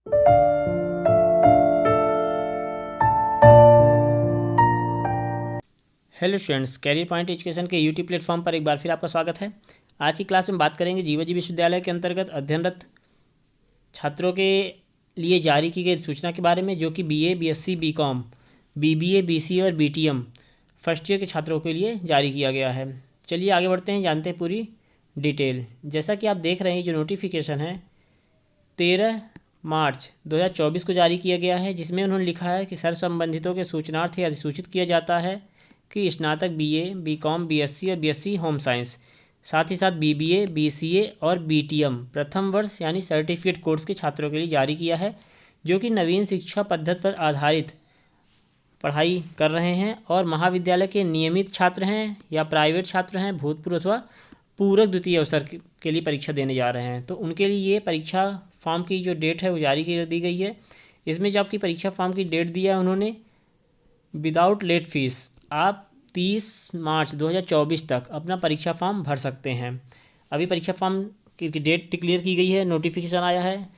Hello students, career point education के YouTube platform पर एक बार फिर आपका स्वागत है। आज की क्लास में बात करेंगे जीवाजी विश्वविद्यालय के अंतर्गत अध्ययनरत छात्रों के लिए जारी की गई सूचना के बारे में, जो कि BA, BSc, BCom, BBA, BCA और बीटीएम फर्स्ट ईयर के छात्रों के लिए जारी किया गया है। चलिए आगे बढ़ते हैं, जानते हैं पूरी डिटेल। जैसा कि आप देख रहे हैं, जो नोटिफिकेशन है 13 मार्च 2024 को जारी किया गया है, जिसमें उन्होंने लिखा है कि सर्व संबंधितों के सूचनार्थ अधिसूचित किया जाता है कि स्नातक बीए, बीकॉम, बीएससी और बीएससी होम साइंस, साथ ही साथ बीबीए, बीसीए और बीटीएम प्रथम वर्ष यानी सर्टिफिकेट कोर्स के छात्रों के लिए जारी किया है, जो कि नवीन शिक्षा पद्धति पर आधारित पढ़ाई कर रहे हैं और महाविद्यालय के नियमित छात्र हैं या प्राइवेट छात्र हैं, भूतपूर्व अथवा पूरक द्वितीय अवसर के लिए परीक्षा देने जा रहे हैं, तो उनके लिए ये परीक्षा फॉर्म की जो डेट है वो जारी कर दी गई है। इसमें जो आपकी परीक्षा फॉर्म की डेट दिया है उन्होंने, विदाउट लेट फीस आप 30 मार्च 2024 तक अपना परीक्षा फॉर्म भर सकते हैं। अभी परीक्षा फॉर्म की डेट डिक्लेयर की गई है, नोटिफिकेशन आया है,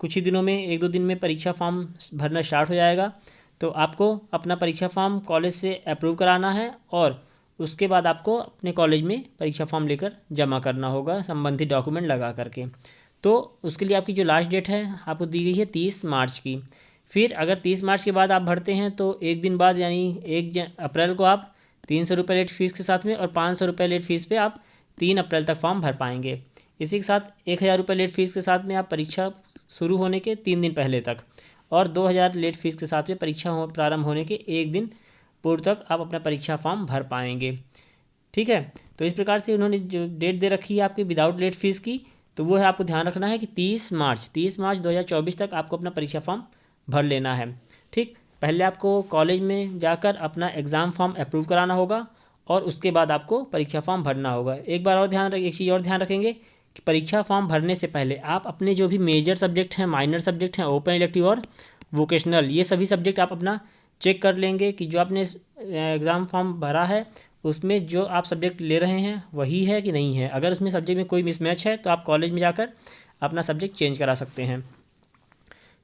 कुछ ही दिनों में, 1-2 दिन में परीक्षा फॉर्म भरना स्टार्ट हो जाएगा। तो आपको अपना परीक्षा फॉर्म कॉलेज से अप्रूव कराना है और उसके बाद आपको अपने कॉलेज में परीक्षा फॉर्म लेकर जमा करना होगा, संबंधित डॉक्यूमेंट लगा करके। तो उसके लिए आपकी जो लास्ट डेट है आपको दी गई है 30 मार्च की। फिर अगर 30 मार्च के बाद आप भरते हैं तो एक दिन बाद यानी 1 अप्रैल को आप 300 रुपये लेट फीस के साथ में और 500 रुपये लेट फीस पे आप 3 अप्रैल तक फॉर्म भर पाएंगे। इसी के साथ 1000 रुपये लेट फीस के साथ में आप परीक्षा शुरू होने के 3 दिन पहले तक और 2000 लेट फीस के साथ में परीक्षा प्रारंभ होने के 1 दिन पूर्व तक आप अपना परीक्षा फॉर्म भर पाएंगे। ठीक है, तो इस प्रकार से उन्होंने जो डेट दे रखी है आपकी विदाउट लेट फीस की, तो वो है आपको ध्यान रखना है कि 30 मार्च 2024 तक आपको अपना परीक्षा फॉर्म भर लेना है। ठीक, पहले आपको कॉलेज में जाकर अपना एग्ज़ाम फॉर्म अप्रूव कराना होगा और उसके बाद आपको परीक्षा फॉर्म भरना होगा। एक चीज़ और ध्यान रखेंगे कि परीक्षा फॉर्म भरने से पहले आप अपने जो भी मेजर सब्जेक्ट हैं, माइनर सब्जेक्ट हैं, ओपन इलेक्टिव और वोकेशनल, ये सभी सब्जेक्ट आप अपना चेक कर लेंगे कि जो आपने एग्ज़ाम फॉर्म भरा है उसमें जो आप सब्जेक्ट ले रहे हैं वही है कि नहीं है। अगर उसमें सब्जेक्ट में कोई मिसमैच है तो आप कॉलेज में जाकर अपना सब्जेक्ट चेंज करा सकते हैं।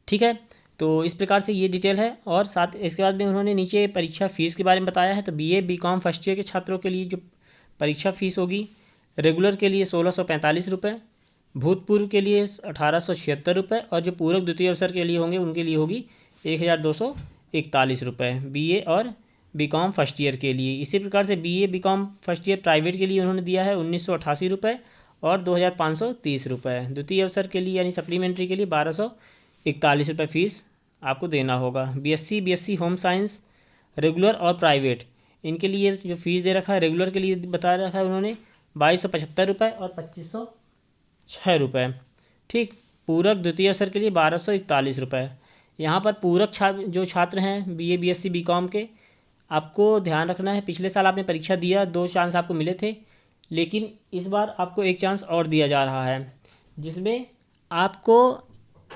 ठीक है, तो इस प्रकार से ये डिटेल है। और साथ इसके बाद में उन्होंने नीचे परीक्षा फ़ीस के बारे में बताया है। तो बीए, बीकॉम फर्स्ट ईयर के छात्रों के लिए जो परीक्षा फ़ीस होगी, रेगुलर के लिए 1645 रुपये, भूतपूर्व के लिए 1876 रुपये और जो पूरक द्वितीय अवसर के लिए होंगे उनके लिए होगी 1241 रुपये बीए और बीकॉम फर्स्ट ईयर के लिए। इसी प्रकार से BA, BCom first year private के लिए उन्होंने दिया है 1988 रुपये और 2530 रुपये। द्वितीय अवसर के लिए यानी सप्लीमेंट्री के लिए 1241 रुपये फ़ीस आपको देना होगा। बीएससी होम साइंस रेगुलर और प्राइवेट, इनके लिए जो फ़ीस दे रखा है, रेगुलर के लिए बता रखा है उन्होंने 2275 रुपये और 2506 रुपये। ठीक, पूरक द्वितीय अवसर के लिए 1241 रुपये। यहाँ पर पूरक जो छात्र हैं बीए, बीएससी, बीकॉम के, आपको ध्यान रखना है, पिछले साल आपने परीक्षा दिया, 2 चांस आपको मिले थे, लेकिन इस बार आपको 1 चांस और दिया जा रहा है, जिसमें आपको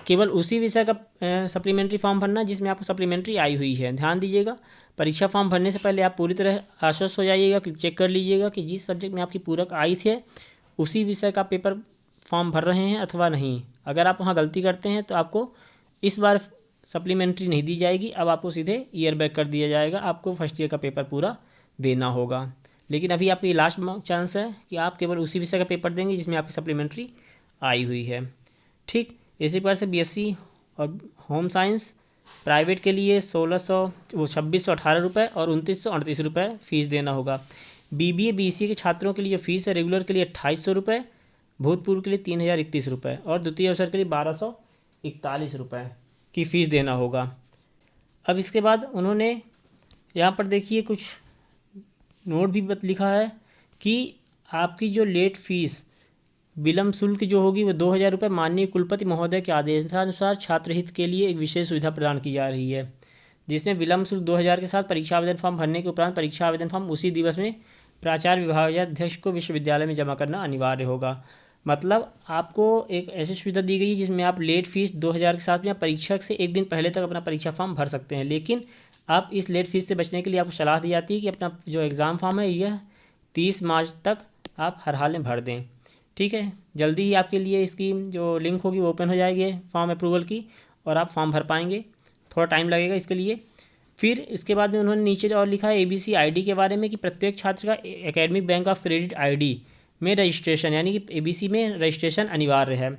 केवल उसी विषय का सप्लीमेंट्री फॉर्म भरना जिसमें आपको सप्लीमेंट्री आई हुई है। ध्यान दीजिएगा, परीक्षा फॉर्म भरने से पहले आप पूरी तरह आश्वस्त हो जाइएगा, चेक कर लीजिएगा कि जिस सब्जेक्ट में आपकी पूरक आई थी उसी विषय का पेपर फॉर्म भर रहे हैं अथवा नहीं। अगर आप वहाँ गलती करते हैं तो आपको इस बार सप्लीमेंट्री नहीं दी जाएगी, अब आपको सीधे ईयर बैक कर दिया जाएगा, आपको फर्स्ट ईयर का पेपर पूरा देना होगा। लेकिन अभी आपकी लास्ट चांस है कि आप केवल उसी विषय का पेपर देंगे जिसमें आपकी सप्लीमेंट्री आई हुई है। ठीक, इसी प्रकार से बीएससी और होम साइंस प्राइवेट के लिए 2618 रुपये और 2938 रुपये फ़ीस देना होगा। बीबीए, बीसीए के छात्रों के लिए जो फीस है, रेगुलर के लिए 2800 रुपये, भूतपूर्व के लिए 3031 रुपये और द्वितीय अवसर के लिए 1241 रुपये की फ़ीस देना होगा। अब इसके बाद उन्होंने यहाँ पर देखिए कुछ नोट भी लिखा है कि आपकी जो लेट फीस विलम्ब शुल्क जो होगी वो 2000 रुपये माननीय कुलपति महोदय के आदेशानुसार छात्र हित के लिए एक विशेष सुविधा प्रदान की जा रही है, जिसमें विलम्ब शुल्क 2000 के साथ परीक्षा आवेदन फॉर्म भरने के उपरांत परीक्षा आवेदन फॉर्म उसी दिवस में प्राचार्य विभागाध्यक्ष को विश्वविद्यालय में जमा करना अनिवार्य होगा। मतलब आपको एक ऐसी सुविधा दी गई है जिसमें आप लेट फीस 2000 के साथ में परीक्षा से 1 दिन पहले तक अपना परीक्षा फॉर्म भर सकते हैं। लेकिन आप इस लेट फीस से बचने के लिए आपको सलाह दी जाती है कि अपना जो एग्ज़ाम फॉर्म है यह 30 मार्च तक आप हर हाल में भर दें। ठीक है, जल्दी ही आपके लिए इसकी जो लिंक होगी वो ओपन हो जाएगी फॉर्म अप्रूवल की, और आप फॉर्म भर पाएंगे। थोड़ा टाइम लगेगा इसके लिए। फिर इसके बाद में उन्होंने नीचे और लिखा है ABC ID के बारे में कि प्रत्येक छात्र का academic bank of credit ID में रजिस्ट्रेशन, यानी कि ABC में रजिस्ट्रेशन अनिवार्य है।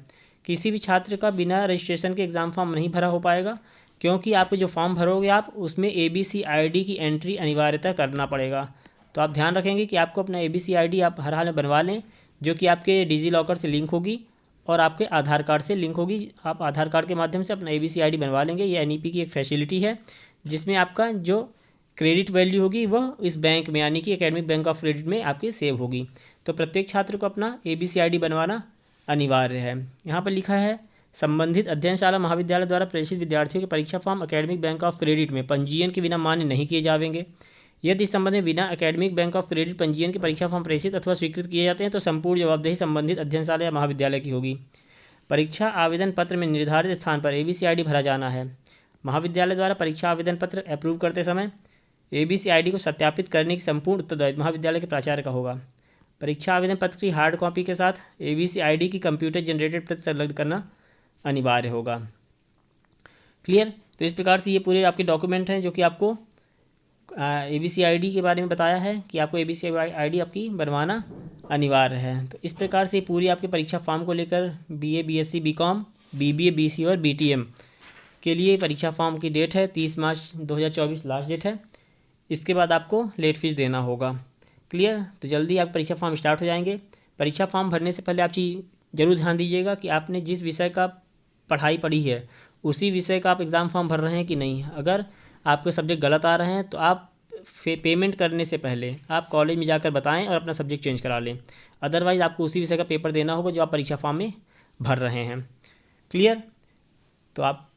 किसी भी छात्र का बिना रजिस्ट्रेशन के एग्ज़ाम फॉर्म नहीं भरा हो पाएगा, क्योंकि आपको जो फॉर्म भरोगे आप उसमें ABC ID की एंट्री अनिवार्यता करना पड़ेगा। तो आप ध्यान रखेंगे कि आपको अपना ABC ID आप हर हाल में बनवा लें, जो कि आपके डिजी लॉकर से लिंक होगी और आपके आधार कार्ड से लिंक होगी। आप आधार कार्ड के माध्यम से अपना ABC ID बनवा लेंगे। ये NEP की एक फैसिलिटी है जिसमें आपका जो क्रेडिट वैल्यू होगी वह इस बैंक में, यानी कि एकेडमिक बैंक ऑफ क्रेडिट में आपके सेव होगी। तो प्रत्येक छात्र को अपना ABC ID बनवाना अनिवार्य है। यहाँ पर लिखा है संबंधित अध्ययनशाला महाविद्यालय द्वारा प्रेषित विद्यार्थियों के परीक्षा form academic bank of credit में पंजीयन के बिना मान्य नहीं किए जाएंगे। यदि इस संबंध में बिना एकेडमिक बैंक ऑफ क्रेडिट पंजीयन के परीक्षा फॉर्म प्रेषित अथवा स्वीकृत किए जाते हैं तो संपूर्ण जवाबदेही संबंधित अध्ययनशाला या महाविद्यालय की होगी। परीक्षा आवेदन पत्र में निर्धारित स्थान पर ABC ID भरा जाना है। महाविद्यालय द्वारा परीक्षा आवेदन पत्र अप्रूव करते समय ABC ID को सत्यापित करने की संपूर्ण उत्तरदायित्व महाविद्यालय के प्राचार्य का होगा। परीक्षा आवेदन पत्र की हार्ड कॉपी के साथ ABC ID की कंप्यूटर जनरेटेड प्रति संलग्न करना अनिवार्य होगा। क्लियर। तो इस प्रकार से ये पूरे आपके डॉक्यूमेंट हैं जो कि आपको ABC ID के बारे में बताया है कि आपको ABC ID आपकी बनवाना अनिवार्य है। तो इस प्रकार से पूरी आपके परीक्षा फॉर्म को लेकर BA BSc BCom BBA BC और BTM के लिए परीक्षा फॉर्म की डेट है 30 मार्च 2024 लास्ट डेट है। इसके बाद आपको लेट फीस देना होगा। क्लियर। तो जल्दी आप परीक्षा फॉर्म स्टार्ट हो जाएंगे। परीक्षा फॉर्म भरने से पहले आप चीज़ जरूर ध्यान दीजिएगा कि आपने जिस विषय का पढ़ाई पढ़ी है उसी विषय का आप एग्ज़ाम फॉर्म भर रहे हैं कि नहीं। अगर आपके सब्जेक्ट गलत आ रहे हैं तो आप पेमेंट करने से पहले आप कॉलेज में जाकर बताएं और अपना सब्जेक्ट चेंज करा लें। अदरवाइज़ आपको उसी विषय का पेपर देना होगा जो आप परीक्षा फॉर्म में भर रहे हैं। क्लियर। तो आप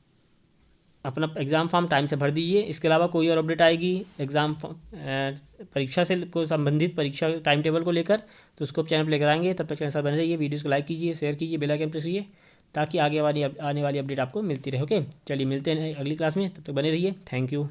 अपना एग्ज़ाम फॉर्म टाइम से भर दीजिए। इसके अलावा कोई और अपडेट आएगी एग्ज़ाम परीक्षा से को संबंधित परीक्षा टाइम टेबल को लेकर तो उसको चैनल पर लेकर आएंगे। तब तक चैनल बने रहिए, वीडियोज़ को लाइक कीजिए, शेयर कीजिए, बेल आइकन प्रेस कीजिए ताकि आगे आने वाली अपडेट आपको मिलती रहे। ओके, चलिए मिलते हैं अगली क्लास में, तब तक बने रहिए। Thank you.